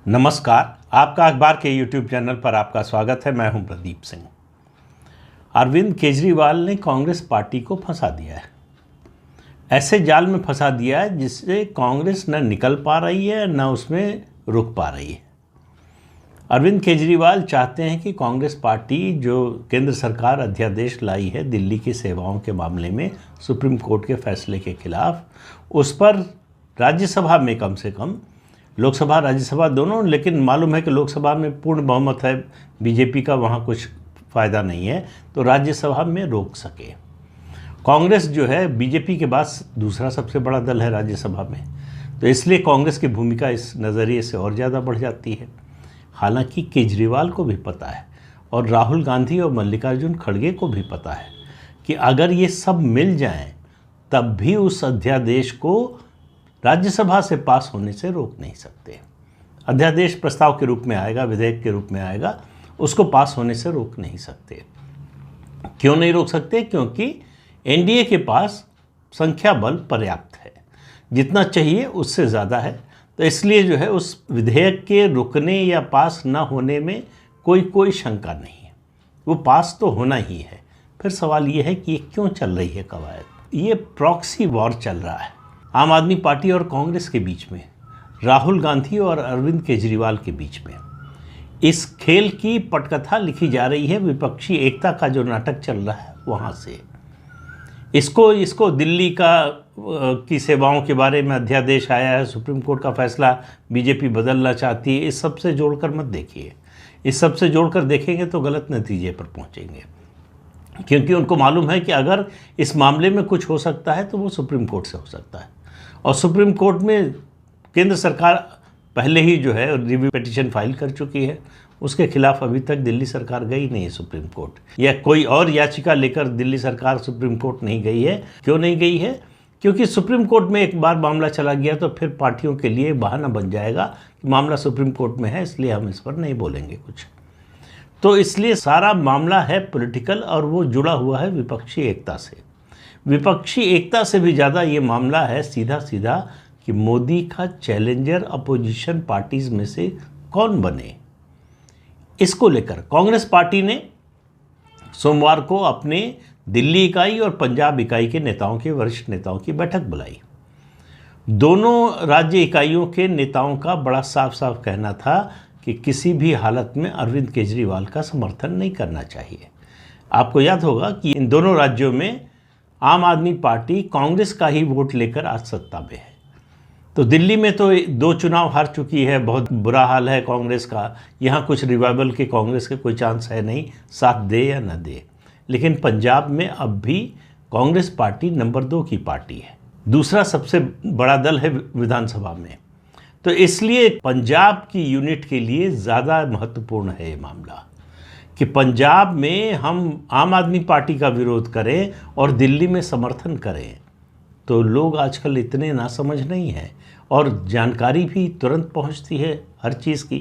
नमस्कार। आपका अखबार के YouTube चैनल पर आपका स्वागत है। मैं हूं प्रदीप सिंह। अरविंद केजरीवाल ने कांग्रेस पार्टी को फंसा दिया है। ऐसे जाल में फंसा दिया है जिससे कांग्रेस न निकल पा रही है न उसमें रुक पा रही है। अरविंद केजरीवाल चाहते हैं कि कांग्रेस पार्टी जो केंद्र सरकार अध्यादेश लाई है दिल्ली की सेवाओं के मामले में सुप्रीम कोर्ट के फैसले के खिलाफ, उस पर राज्यसभा में कम से कम, लोकसभा राज्यसभा दोनों, लेकिन मालूम है कि लोकसभा में पूर्ण बहुमत है बीजेपी का, वहाँ कुछ फ़ायदा नहीं है, तो राज्यसभा में रोक सके। कांग्रेस जो है बीजेपी के बाद दूसरा सबसे बड़ा दल है राज्यसभा में, तो इसलिए कांग्रेस की भूमिका इस नज़रिए से और ज़्यादा बढ़ जाती है। हालांकि केजरीवाल को भी पता है और राहुल गांधी और मल्लिकार्जुन खड़गे को भी पता है कि अगर ये सब मिल जाएं तब भी उस अध्यादेश को राज्यसभा से पास होने से रोक नहीं सकते। अध्यादेश प्रस्ताव के रूप में आएगा, विधेयक के रूप में आएगा, उसको पास होने से रोक नहीं सकते। क्यों नहीं रोक सकते? क्योंकि एनडीए के पास संख्या बल पर्याप्त है, जितना चाहिए उससे ज़्यादा है। तो इसलिए जो है उस विधेयक के रुकने या पास ना होने में कोई शंका नहीं है, वो पास तो होना ही है। फिर सवाल ये है कि ये क्यों चल रही है कवायद? ये प्रॉक्सी वॉर चल रहा है आम आदमी पार्टी और कांग्रेस के बीच में, राहुल गांधी और अरविंद केजरीवाल के बीच में। इस खेल की पटकथा लिखी जा रही है विपक्षी एकता का जो नाटक चल रहा है वहाँ से। इसको दिल्ली की सेवाओं के बारे में अध्यादेश आया है, सुप्रीम कोर्ट का फैसला बीजेपी बदलना चाहती है, इस सब से जोड़कर मत देखिए। इस सब से जोड़कर देखेंगे तो गलत नतीजे पर पहुँचेंगे, क्योंकि उनको मालूम है कि अगर इस मामले में कुछ हो सकता है तो वो सुप्रीम कोर्ट से हो सकता है। और सुप्रीम कोर्ट में केंद्र सरकार पहले ही जो है रिव्यू पिटीशन फाइल कर चुकी है, उसके खिलाफ अभी तक दिल्ली सरकार गई नहीं है सुप्रीम कोर्ट, या कोई और याचिका लेकर दिल्ली सरकार सुप्रीम कोर्ट नहीं गई है। क्यों नहीं गई है? क्योंकि सुप्रीम कोर्ट में एक बार मामला चला गया तो फिर पार्टियों के लिए बहाना बन जाएगा कि मामला सुप्रीम कोर्ट में है, इसलिए हम इस पर नहीं बोलेंगे कुछ। तो इसलिए सारा मामला है पॉलिटिकल और वो जुड़ा हुआ है विपक्षी एकता से। विपक्षी एकता से भी ज़्यादा ये मामला है सीधा सीधा कि मोदी का चैलेंजर अपोजिशन पार्टीज में से कौन बने। इसको लेकर कांग्रेस पार्टी ने सोमवार को अपने दिल्ली इकाई और पंजाब इकाई के नेताओं के वरिष्ठ नेताओं की बैठक बुलाई। दोनों राज्य इकाइयों के नेताओं का बड़ा साफ साफ कहना था कि किसी भी हालत में अरविंद केजरीवाल का समर्थन नहीं करना चाहिए। आपको याद होगा कि इन दोनों राज्यों में आम आदमी पार्टी कांग्रेस का ही वोट लेकर आज सत्ता में है। तो दिल्ली में तो 2 चुनाव हार चुकी है, बहुत बुरा हाल है कांग्रेस का। यहाँ कुछ रिवाइवल के कांग्रेस के कोई चांस है नहीं, साथ दे या न दे। लेकिन पंजाब में अब भी कांग्रेस पार्टी नंबर 2 की पार्टी है, दूसरा सबसे बड़ा दल है विधानसभा में। तो इसलिए पंजाब की यूनिट के लिए ज़्यादा महत्वपूर्ण है ये मामला कि पंजाब में हम आम आदमी पार्टी का विरोध करें और दिल्ली में समर्थन करें। तो लोग आजकल इतने नासमझ नहीं हैं और जानकारी भी तुरंत पहुंचती है हर चीज़ की।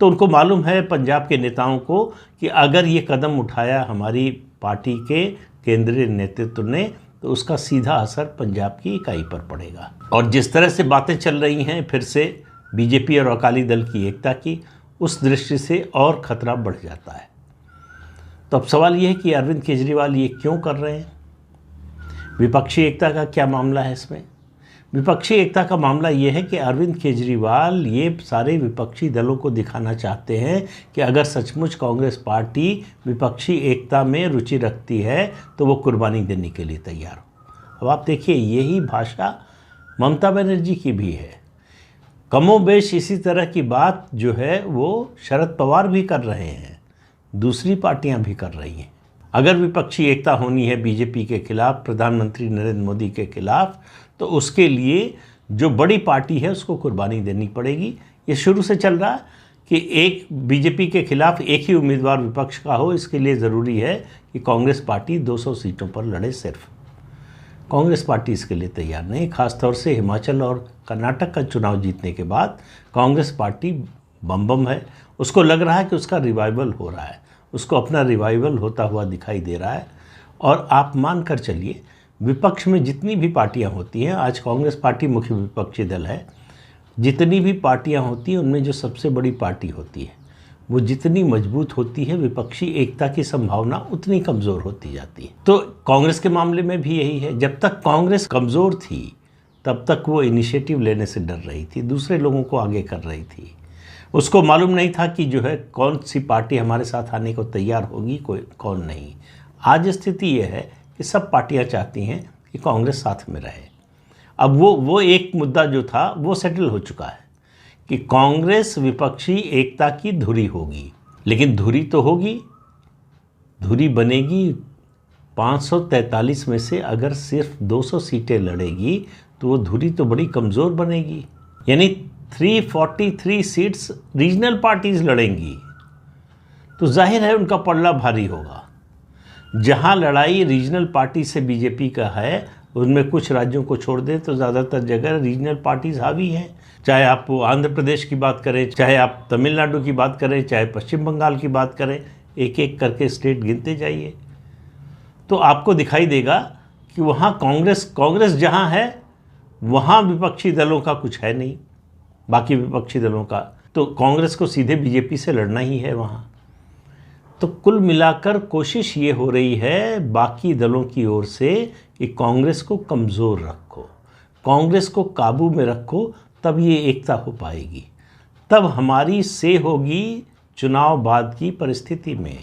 तो उनको मालूम है पंजाब के नेताओं को कि अगर ये कदम उठाया हमारी पार्टी के केंद्रीय नेतृत्व ने तो उसका सीधा असर पंजाब की इकाई पर पड़ेगा। और जिस तरह से बातें चल रही हैं फिर से बीजेपी और अकाली दल की एकता की, उस दृष्टि से और खतरा बढ़ जाता है। तो अब सवाल ये है कि अरविंद केजरीवाल ये क्यों कर रहे हैं? विपक्षी एकता का क्या मामला है इसमें? विपक्षी एकता का मामला ये है कि अरविंद केजरीवाल ये सारे विपक्षी दलों को दिखाना चाहते हैं कि अगर सचमुच कांग्रेस पार्टी विपक्षी एकता में रुचि रखती है तो वो कुर्बानी देने के लिए तैयार हो। अब आप देखिए, यही भाषा ममता बनर्जी की भी है। कमोबेश इसी तरह की बात जो है वो शरद पवार भी कर रहे हैं, दूसरी पार्टियां भी कर रही हैं। अगर विपक्षी एकता होनी है बीजेपी के खिलाफ, प्रधानमंत्री नरेंद्र मोदी के खिलाफ, तो उसके लिए जो बड़ी पार्टी है उसको कुर्बानी देनी पड़ेगी। ये शुरू से चल रहा है कि एक बीजेपी के खिलाफ एक ही उम्मीदवार विपक्ष का हो, इसके लिए ज़रूरी है कि कांग्रेस पार्टी 200 सीटों पर लड़े। सिर्फ कांग्रेस पार्टी इसके लिए तैयार नहीं। खासतौर से हिमाचल और कर्नाटक का चुनाव जीतने के बाद कांग्रेस पार्टी बम है। उसको लग रहा है कि उसका रिवाइवल हो रहा है, उसको अपना रिवाइवल होता हुआ दिखाई दे रहा है। और आप मान कर चलिए, विपक्ष में जितनी भी पार्टियां होती हैं, आज कांग्रेस पार्टी मुख्य विपक्षी दल है, जितनी भी पार्टियां होती हैं उनमें जो सबसे बड़ी पार्टी होती है वो जितनी मजबूत होती है, विपक्षी एकता की संभावना उतनी कमज़ोर होती जाती है। तो कांग्रेस के मामले में भी यही है। जब तक कांग्रेस कमज़ोर थी तब तक वो इनिशिएटिव लेने से डर रही थी, दूसरे लोगों को आगे कर रही थी। उसको मालूम नहीं था कि जो है कौन सी पार्टी हमारे साथ आने को तैयार होगी, कोई कौन नहीं। आज स्थिति ये है कि सब पार्टियां चाहती हैं कि कांग्रेस साथ में रहे। अब वो एक मुद्दा जो था वो सेटल हो चुका है कि कांग्रेस विपक्षी एकता की धुरी होगी। लेकिन धुरी तो होगी, धुरी बनेगी 543 में से अगर सिर्फ 200 सीटें लड़ेगी तो वो धुरी तो बड़ी कमज़ोर बनेगी। यानी 343 सीट्स रीजनल पार्टीज लड़ेंगी, तो जाहिर है उनका पलड़ा भारी होगा। जहां लड़ाई रीजनल पार्टी से बीजेपी का है उनमें कुछ राज्यों को छोड़ दें तो ज़्यादातर जगह रीजनल पार्टीज हावी हैं। चाहे आप आंध्र प्रदेश की बात करें, चाहे आप तमिलनाडु की बात करें, चाहे पश्चिम बंगाल की बात करें, एक एक करके स्टेट गिनते जाइए तो आपको दिखाई देगा कि वहाँ कांग्रेस जहाँ है वहाँ विपक्षी दलों का कुछ है नहीं। बाकी विपक्षी दलों का तो कांग्रेस को सीधे बीजेपी से लड़ना ही है वहाँ। तो कुल मिलाकर कोशिश ये हो रही है बाकी दलों की ओर से कि कांग्रेस को कमज़ोर रखो, कांग्रेस को काबू में रखो, तब ये एकता हो पाएगी, तब हमारी से होगी चुनाव बाद की परिस्थिति में।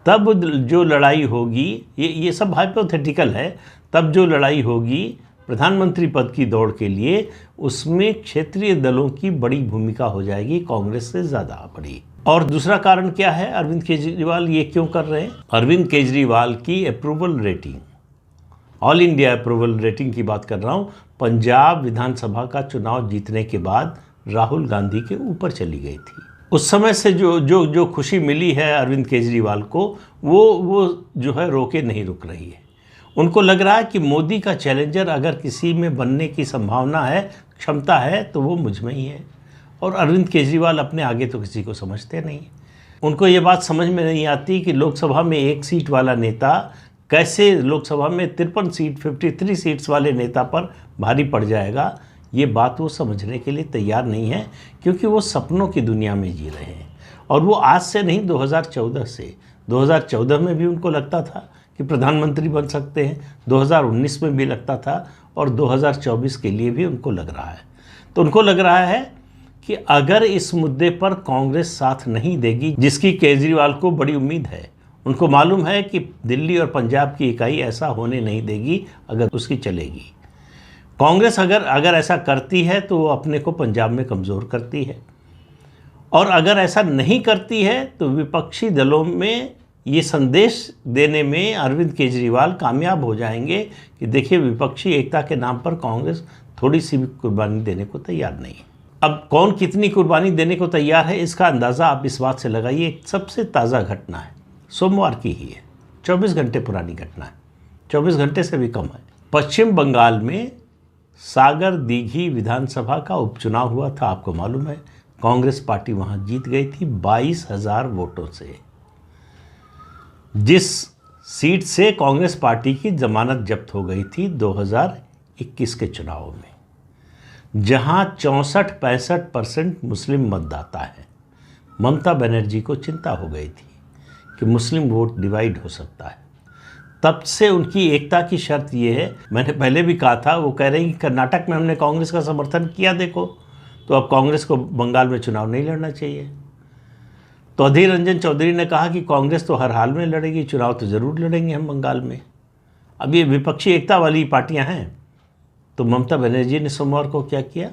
तब जो लड़ाई होगी, ये सब हाइपोथेटिकल है, तब जो लड़ाई होगी प्रधानमंत्री पद की दौड़ के लिए उसमें क्षेत्रीय दलों की बड़ी भूमिका हो जाएगी, कांग्रेस से ज़्यादा बड़ी। और दूसरा कारण क्या है, अरविंद केजरीवाल ये क्यों कर रहे हैं? अरविंद केजरीवाल की approval rating, all India approval rating की बात कर रहा हूँ, पंजाब विधानसभा का चुनाव जीतने के बाद राहुल गांधी के ऊपर चली गई थी। उस समय से जो खुशी मिली है अरविंद केजरीवाल को वो जो है रोके नहीं रुक रही है। उनको लग रहा है कि मोदी का चैलेंजर अगर किसी में बनने की संभावना है, क्षमता है, तो वो मुझ में ही है। और अरविंद केजरीवाल अपने आगे तो किसी को समझते नहीं। उनको ये बात समझ में नहीं आती कि लोकसभा में 1 सीट वाला नेता कैसे लोकसभा में 53 सीट्स वाले नेता पर भारी पड़ जाएगा। ये बात वो समझने के लिए तैयार नहीं है, क्योंकि वो सपनों की दुनिया में जी रहे हैं। और वो आज से नहीं, 2014 से, 2014 में भी उनको लगता था कि प्रधानमंत्री बन सकते हैं, 2019 में भी लगता था, और 2024 के लिए भी उनको लग रहा है। तो उनको लग रहा है कि अगर इस मुद्दे पर कांग्रेस साथ नहीं देगी, जिसकी केजरीवाल को बड़ी उम्मीद है, उनको मालूम है कि दिल्ली और पंजाब की इकाई ऐसा होने नहीं देगी अगर उसकी चलेगी। कांग्रेस अगर ऐसा करती है तो वो अपने को पंजाब में कमज़ोर करती है, और अगर ऐसा नहीं करती है तो विपक्षी दलों में ये संदेश देने में अरविंद केजरीवाल कामयाब हो जाएंगे कि देखिए विपक्षी एकता के नाम पर कांग्रेस थोड़ी सी भी कुर्बानी देने को तैयार नहीं है। अब कौन कितनी कुर्बानी देने को तैयार है इसका अंदाज़ा आप इस बात से लगाइए। एक सबसे ताज़ा घटना है, सोमवार की ही है, 24 घंटे पुरानी घटना है, 24 घंटे से भी कम है। पश्चिम बंगाल में सागर दीघी विधानसभा का उपचुनाव हुआ था, आपको मालूम है। कांग्रेस पार्टी वहाँ जीत गई थी 22,000 वोटों से, जिस सीट से कांग्रेस पार्टी की जमानत जब्त हो गई थी 2021 के चुनाव में, जहां 64-65% मुस्लिम मतदाता है। ममता बनर्जी को चिंता हो गई थी कि मुस्लिम वोट डिवाइड हो सकता है। तब से उनकी एकता की शर्त ये है, मैंने पहले भी कहा था, वो कह रहे हैं कि कर्नाटक में हमने कांग्रेस का समर्थन किया, देखो, तो अब कांग्रेस को बंगाल में चुनाव नहीं लड़ना चाहिए। तो अधीर रंजन चौधरी ने कहा कि कांग्रेस तो हर हाल में लड़ेगी, चुनाव तो ज़रूर लड़ेंगे हम बंगाल में। अब ये विपक्षी एकता वाली पार्टियां हैं। तो ममता बनर्जी ने सोमवार को क्या किया,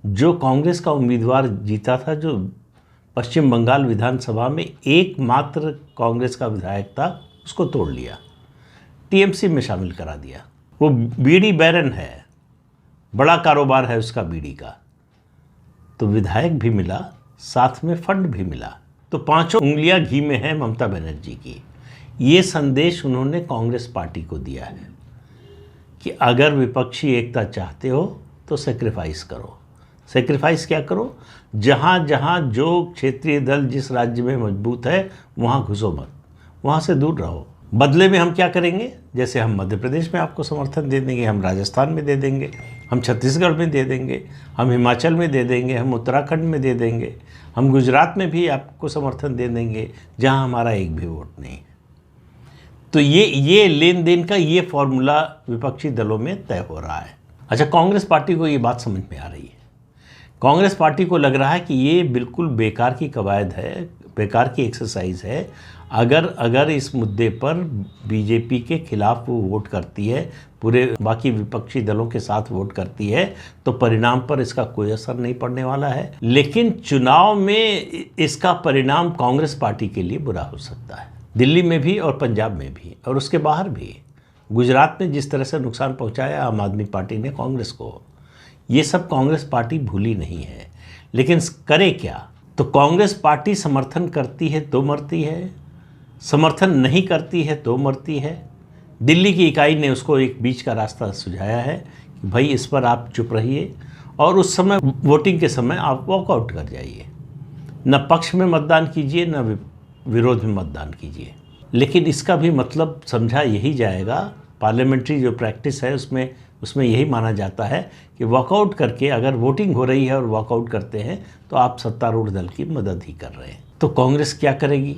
जो कांग्रेस का उम्मीदवार जीता था, जो पश्चिम बंगाल विधानसभा में एकमात्र कांग्रेस का विधायक था, उसको तोड़ लिया, टीएमसी में शामिल करा दिया। वो बीड़ी बैरन है, बड़ा कारोबार है उसका बीड़ी का। तो विधायक भी मिला, साथ में फंड भी मिला। तो 5 उंगलियां घी में है ममता बनर्जी की। ये संदेश उन्होंने कांग्रेस पार्टी को दिया है कि अगर विपक्षी एकता चाहते हो तो सेक्रीफाइस करो। सेक्रीफाइस क्या करो? जहाँ जहाँ जो क्षेत्रीय दल जिस राज्य में मजबूत है वहाँ घुसो मत, वहाँ से दूर रहो। बदले में हम क्या करेंगे, जैसे हम मध्य प्रदेश में आपको समर्थन दे देंगे, हम राजस्थान में दे देंगे, हम छत्तीसगढ़ में दे देंगे, हम हिमाचल में दे देंगे, हम उत्तराखंड में दे देंगे, हम गुजरात में भी आपको समर्थन दे देंगे जहां हमारा एक भी वोट नहीं है। तो ये लेन देन का ये फॉर्मूला विपक्षी दलों में तय हो रहा है। अच्छा, कांग्रेस पार्टी को ये बात समझ में आ रही है। कांग्रेस पार्टी को लग रहा है कि ये बिल्कुल बेकार की कवायद है, बेकार की एक्सरसाइज है। अगर इस मुद्दे पर बीजेपी के खिलाफ वो वोट करती है, पूरे बाकी विपक्षी दलों के साथ वोट करती है, तो परिणाम पर इसका कोई असर नहीं पड़ने वाला है। लेकिन चुनाव में इसका परिणाम कांग्रेस पार्टी के लिए बुरा हो सकता है, दिल्ली में भी और पंजाब में भी और उसके बाहर भी। गुजरात में जिस तरह से नुकसान पहुंचाया आम आदमी पार्टी ने कांग्रेस को, ये सब कांग्रेस पार्टी भूली नहीं है। लेकिन करे क्या? तो कांग्रेस पार्टी समर्थन करती है तो मरती है, समर्थन नहीं करती है तो मरती है। दिल्ली की इकाई ने उसको एक बीच का रास्ता सुझाया है कि भाई इस पर आप चुप रहिए और उस समय वोटिंग के समय आप वॉकआउट कर जाइए, न पक्ष में मतदान कीजिए न विरोध में मतदान कीजिए। लेकिन इसका भी मतलब समझा यही जाएगा, पार्लियामेंट्री जो प्रैक्टिस है उसमें यही माना जाता है कि वॉकआउट करके, अगर वोटिंग हो रही है और वॉकआउट करते हैं तो आप सत्तारूढ़ दल की मदद ही कर रहे हैं। तो कांग्रेस क्या करेगी?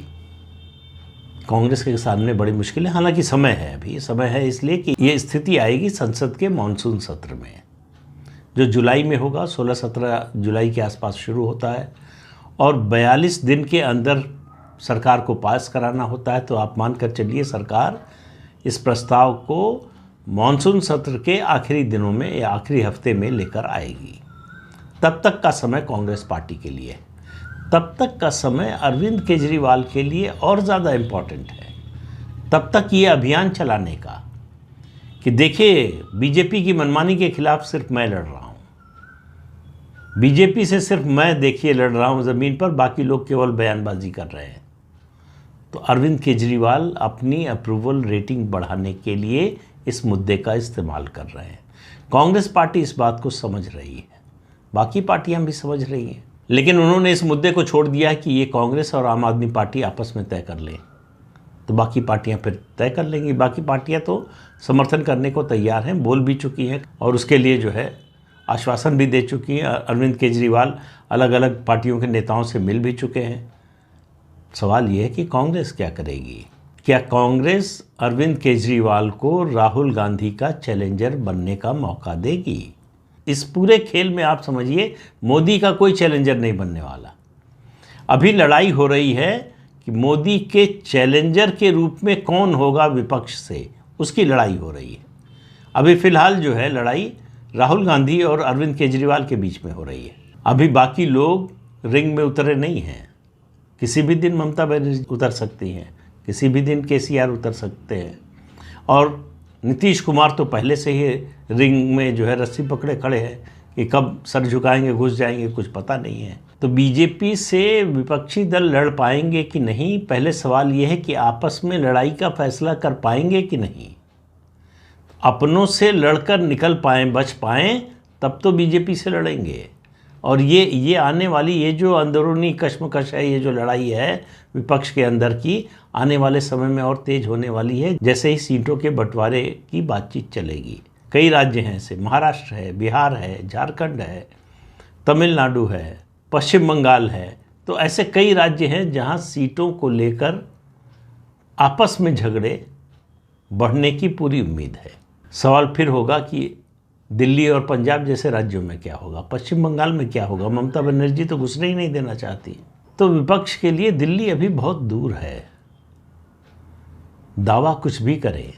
कांग्रेस के सामने बड़ी मुश्किल है। हालांकि समय है, अभी समय है, इसलिए कि ये स्थिति आएगी संसद के मानसून सत्र में, जो जुलाई में होगा। 16-17 जुलाई के आसपास शुरू होता है और 42 दिन के अंदर सरकार को पास कराना होता है। तो आप मानकर चलिए सरकार इस प्रस्ताव को मानसून सत्र के आखिरी दिनों में या आखिरी हफ्ते में लेकर आएगी। तब तक का समय कांग्रेस पार्टी के लिए, तब तक का समय अरविंद केजरीवाल के लिए और ज़्यादा इम्पॉर्टेंट है। तब तक ये अभियान चलाने का कि देखिए, बीजेपी की मनमानी के खिलाफ सिर्फ मैं लड़ रहा हूँ, बीजेपी से सिर्फ मैं देखिए लड़ रहा हूँ ज़मीन पर, बाकी लोग केवल बयानबाजी कर रहे हैं। तो अरविंद केजरीवाल अपनी अप्रूवल रेटिंग बढ़ाने के लिए इस मुद्दे का इस्तेमाल कर रहे हैं। कांग्रेस पार्टी इस बात को समझ रही है, बाकी पार्टियां भी समझ रही हैं, लेकिन उन्होंने इस मुद्दे को छोड़ दिया है कि ये कांग्रेस और आम आदमी पार्टी आपस में तय कर लें, तो बाकी पार्टियां फिर तय कर लेंगी। बाकी पार्टियां तो समर्थन करने को तैयार हैं, बोल भी चुकी हैं और उसके लिए जो है आश्वासन भी दे चुकी हैं। अरविंद केजरीवाल अलग अलग पार्टियों के नेताओं से मिल भी चुके हैं। सवाल ये है कि कांग्रेस क्या करेगी? क्या कांग्रेस अरविंद केजरीवाल को राहुल गांधी का चैलेंजर बनने का मौका देगी? इस पूरे खेल में आप समझिए मोदी का कोई चैलेंजर नहीं बनने वाला। अभी लड़ाई हो रही है कि मोदी के चैलेंजर के रूप में कौन होगा विपक्ष से, उसकी लड़ाई हो रही है। अभी फ़िलहाल जो है लड़ाई राहुल गांधी और अरविंद केजरीवाल के बीच में हो रही है। अभी बाकी लोग रिंग में उतरे नहीं हैं। किसी भी दिन ममता बनर्जी उतर सकती हैं, किसी भी दिन केसीआर उतर सकते हैं और नीतीश कुमार तो पहले से ही रिंग में जो है रस्सी पकड़े खड़े हैं कि कब सर झुकाएंगे, घुस जाएंगे, कुछ पता नहीं है। तो बीजेपी से विपक्षी दल लड़ पाएंगे कि नहीं, पहले सवाल ये है कि आपस में लड़ाई का फैसला कर पाएंगे कि नहीं। अपनों से लड़कर निकल पाएँ, बच पाएँ, तब तो बीजेपी से लड़ेंगे। और ये आने वाली ये जो अंदरूनी कश्मकश है, ये जो लड़ाई है विपक्ष के अंदर की, आने वाले समय में और तेज होने वाली है जैसे ही सीटों के बंटवारे की बातचीत चलेगी। कई राज्य हैं ऐसे, महाराष्ट्र है, बिहार है, झारखंड है, तमिलनाडु है, पश्चिम बंगाल है। तो ऐसे कई राज्य हैं जहां सीटों को लेकर आपस में झगड़े बढ़ने की पूरी उम्मीद है। सवाल फिर होगा कि दिल्ली और पंजाब जैसे राज्यों में क्या होगा, पश्चिम बंगाल में क्या होगा। ममता बनर्जी तो घुसने ही नहीं देना चाहती। तो विपक्ष के लिए दिल्ली अभी बहुत दूर है, दावा कुछ भी करे।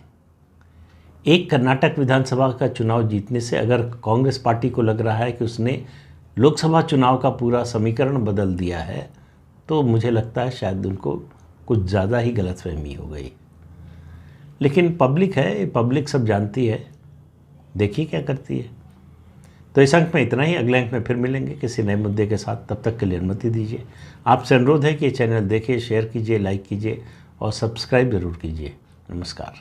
एक कर्नाटक विधानसभा का चुनाव जीतने से अगर कांग्रेस पार्टी को लग रहा है कि उसने लोकसभा चुनाव का पूरा समीकरण बदल दिया है, तो मुझे लगता है शायद उनको कुछ ज़्यादा ही गलतफहमी हो गई। लेकिन पब्लिक है, पब्लिक सब जानती है, देखिए क्या करती है। तो इस अंक में इतना ही। अगले अंक में फिर मिलेंगे किसी नए मुद्दे के साथ। तब तक के लिए अनुमति दीजिए। आपसे अनुरोध है कि ये चैनल देखिए, शेयर कीजिए, लाइक कीजिए और सब्सक्राइब ज़रूर कीजिए। नमस्कार।